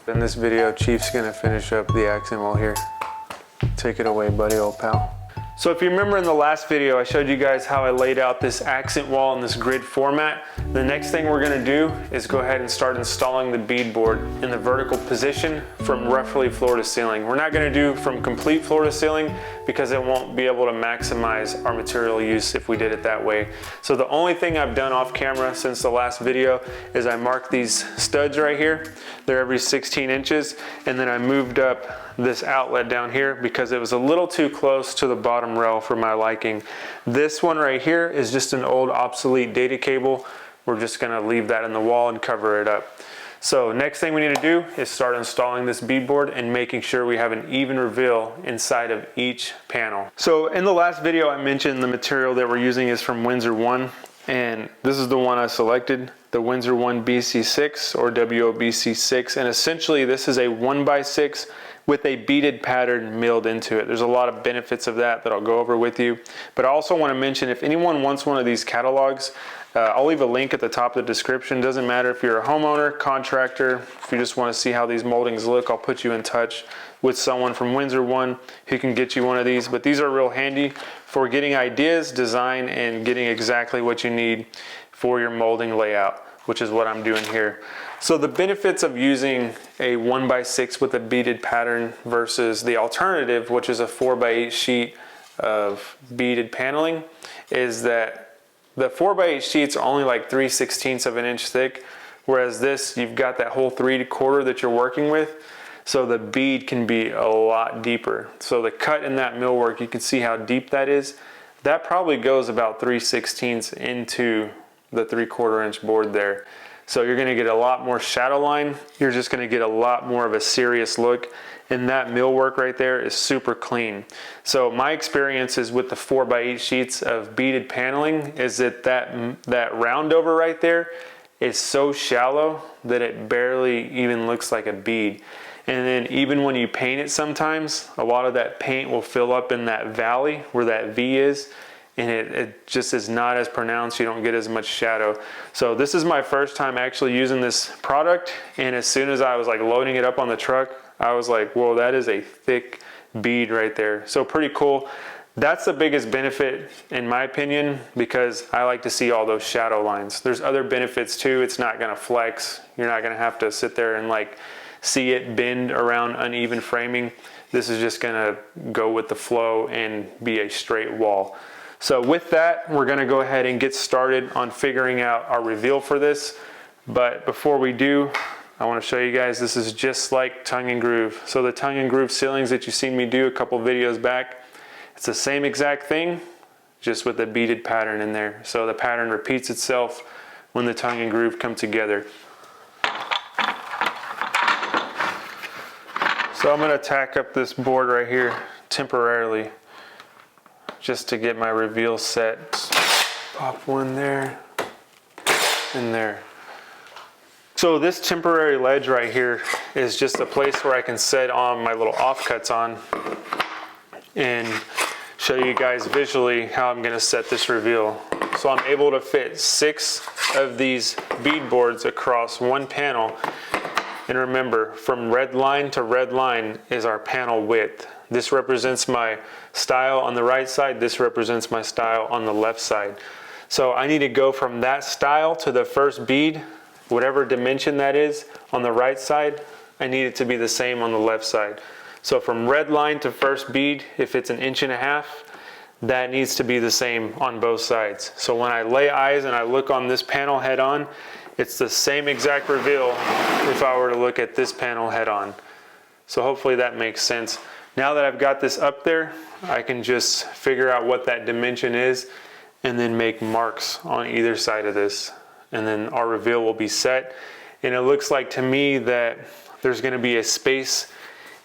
In this video, Chief's gonna finish up the accent wall here. Take it away, buddy, old pal. So if you remember in the last video, I showed you guys how I laid out this accent wall in this grid format. The next thing we're gonna do is go ahead and start installing the beadboard in the vertical position from roughly floor to ceiling. We're not gonna do from complete floor to ceiling because it won't be able to maximize our material use if we did it that way. So the only thing I've done off camera since the last video is I marked these studs right here. They're every 16 inches, and then I moved up this outlet down here because it was a little too close to the bottom rail for my liking. This one right here is just an old obsolete data cable. We're just gonna leave that in the wall and cover it up. So next thing we need to do is start installing this beadboard and making sure we have an even reveal inside of each panel. So in the last video I mentioned the material that we're using is from Windsor 1, and this is the one I selected, the Windsor 1 BC6 or WOBC6, and essentially this is a 1x6 with a beaded pattern milled into it. There's a lot of benefits of that I'll go over with you. But I also want to mention, if anyone wants one of these catalogs, I'll leave a link at the top of the description. Doesn't matter if you're a homeowner, contractor, if you just want to see how these moldings look, I'll put you in touch with someone from Windsor 1 who can get you one of these. But these are real handy for getting ideas, design, and getting exactly what you need for your molding layout, which is what I'm doing here. So the benefits of using a 1x6 with a beaded pattern versus the alternative, which is a 4x8 sheet of beaded paneling, is that the 4x8 sheets are only like 3/16 of an inch thick, whereas this, you've got that whole 3/4 that you're working with, so the bead can be a lot deeper. So the cut in that millwork, you can see how deep that is. That probably goes about 3/16 into the 3/4 inch board there. So you're gonna get a lot more shadow line. You're just gonna get a lot more of a serious look. And that millwork right there is super clean. So my experiences with the 4x8 sheets of beaded paneling is that round over right there is so shallow that it barely even looks like a bead. And then even when you paint it sometimes, a lot of that paint will fill up in that valley where that V is, and it just is not as pronounced. You don't get as much shadow. So this is my first time actually using this product, and as soon as I was like loading it up on the truck, I was like, whoa, that is a thick bead right there. So pretty cool. That's the biggest benefit in my opinion, because I like to see all those shadow lines. There's other benefits too. It's not gonna flex. You're not gonna have to sit there and like see it bend around uneven framing. This is just gonna go with the flow and be a straight wall. So with that, we're gonna go ahead and get started on figuring out our reveal for this. But before we do, I wanna show you guys, this is just like tongue and groove. So the tongue and groove ceilings that you've seen me do a couple videos back, it's the same exact thing, just with a beaded pattern in there. So the pattern repeats itself when the tongue and groove come together. So I'm gonna tack up this board right here temporarily, just to get my reveal set. Pop one there and there. So this temporary ledge right here is just a place where I can set on my little offcuts on and show you guys visually how I'm gonna set this reveal. So I'm able to fit 6 of these beadboards across one panel. And remember, from red line to red line is our panel width. This represents my style on the right side. This represents my style on the left side. So I need to go from that style to the first bead, whatever dimension that is on the right side, I need it to be the same on the left side. So from red line to first bead, if it's 1.5 inches, that needs to be the same on both sides. So when I lay eyes and I look on this panel head on, it's the same exact reveal if I were to look at this panel head on. So hopefully that makes sense. Now that I've got this up there, I can just figure out what that dimension is and then make marks on either side of this. And then our reveal will be set. And it looks like to me that there's gonna be a space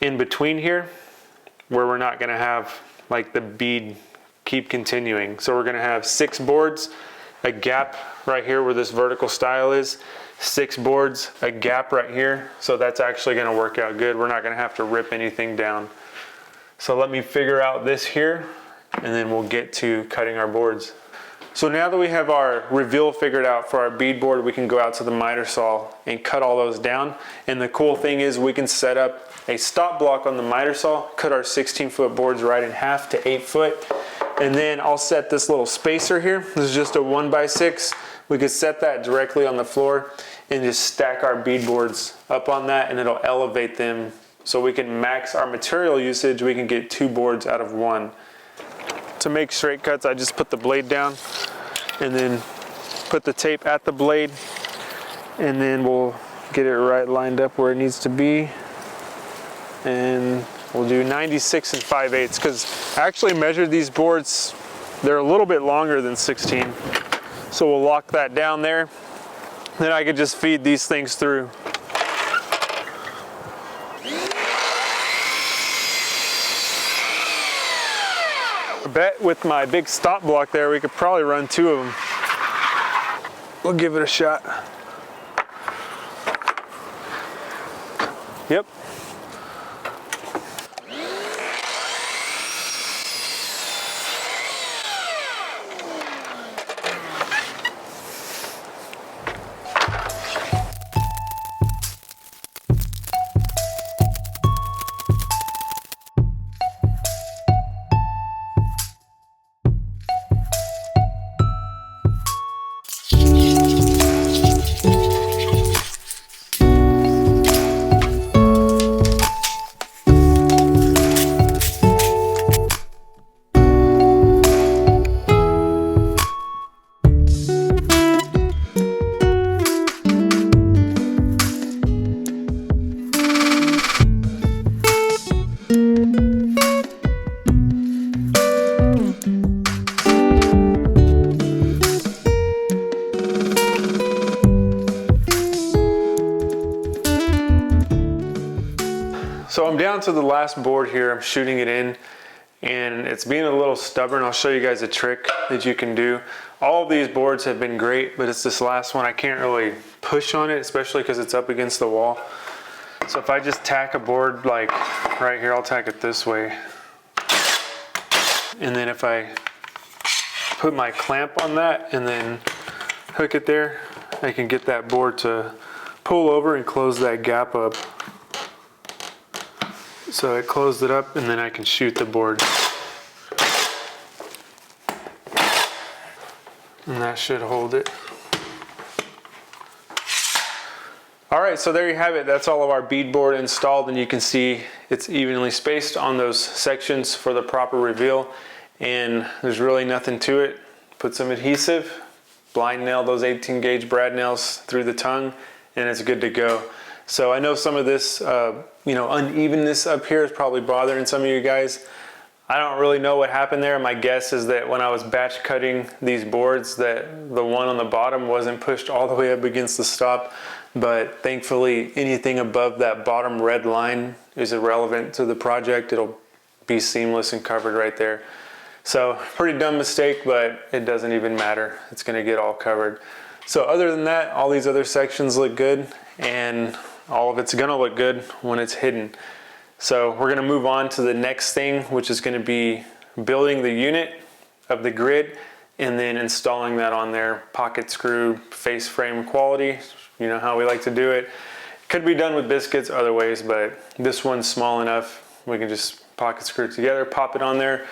in between here where we're not gonna have like the bead keep continuing. So we're gonna have 6 boards, a gap right here where this vertical style is, 6 boards, a gap right here. So that's actually gonna work out good. We're not gonna have to rip anything down. So let me figure out this here and then we'll get to cutting our boards. So now that we have our reveal figured out for our beadboard, we can go out to the miter saw and cut all those down. And the cool thing is we can set up a stop block on the miter saw, cut our 16-foot boards right in half to 8 foot. And then I'll set this little spacer here. This is just a 1x6. We could set that directly on the floor and just stack our beadboards up on that, and it'll elevate them so we can max our material usage. We can get 2 boards out of 1. To make straight cuts, I just put the blade down and then put the tape at the blade, and then we'll get it right lined up where it needs to be. And we'll do 96 and 5/8 because I actually measured these boards. They're a little bit longer than 16. So we'll lock that down there. Then I could just feed these things through. I bet with my big stop block there, we could probably run 2 of them. We'll give it a shot. Yep. So I'm down to the last board here. I'm shooting it in and it's being a little stubborn. I'll show you guys a trick that you can do. All of these boards have been great, but it's this last one I can't really push on it, especially because it's up against the wall. So if I just tack a board like right here, I'll tack it this way. And then if I put my clamp on that and then hook it there, I can get that board to pull over and close that gap up. So I closed it up and then I can shoot the board. And that should hold it. All right, so there you have it. That's all of our beadboard installed, and you can see it's evenly spaced on those sections for the proper reveal. And there's really nothing to it. Put some adhesive, blind nail those 18 gauge brad nails through the tongue, and it's good to go. So I know some of this unevenness up here is probably bothering some of you guys. I don't really know what happened there. My guess is that when I was batch cutting these boards, that the one on the bottom wasn't pushed all the way up against the stop. But thankfully, anything above that bottom red line is irrelevant to the project. It'll be seamless and covered right there. So pretty dumb mistake, but it doesn't even matter. It's gonna get all covered. So other than that, all these other sections look good, and all of it's gonna look good when it's hidden. So we're gonna move on to the next thing, which is gonna be building the unit of the grid and then installing that on there. Pocket screw, face frame quality, you know how we like to do it. Could be done with biscuits other ways, but this one's small enough. We can just pocket screw it together, pop it on there.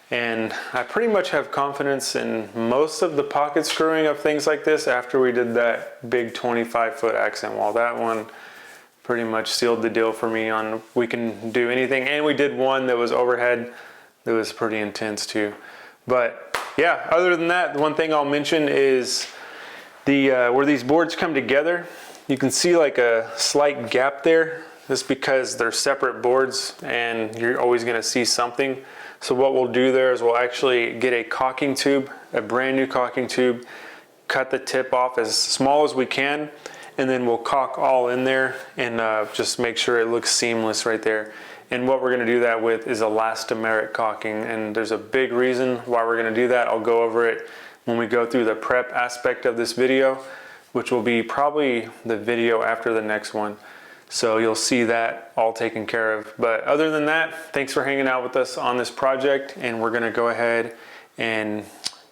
And I pretty much have confidence in most of the pocket screwing of things like this after we did that big 25-foot accent wall. That one pretty much sealed the deal for me on we can do anything. And we did one that was overhead that was pretty intense too. But yeah, other than that, the one thing I'll mention is where these boards come together, you can see like a slight gap there. That's because they're separate boards and you're always gonna see something. So what we'll do there is we'll actually get a caulking tube, a brand new caulking tube, cut the tip off as small as we can, and then we'll caulk all in there and just make sure it looks seamless right there. And what we're gonna do that with is elastomeric caulking, and there's a big reason why we're gonna do that. I'll go over it when we go through the prep aspect of this video, which will be probably the video after the next one. So you'll see that all taken care of. But other than that, thanks for hanging out with us on this project, and we're gonna go ahead and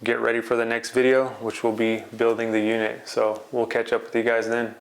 get ready for the next video, which will be building the unit. So we'll catch up with you guys then.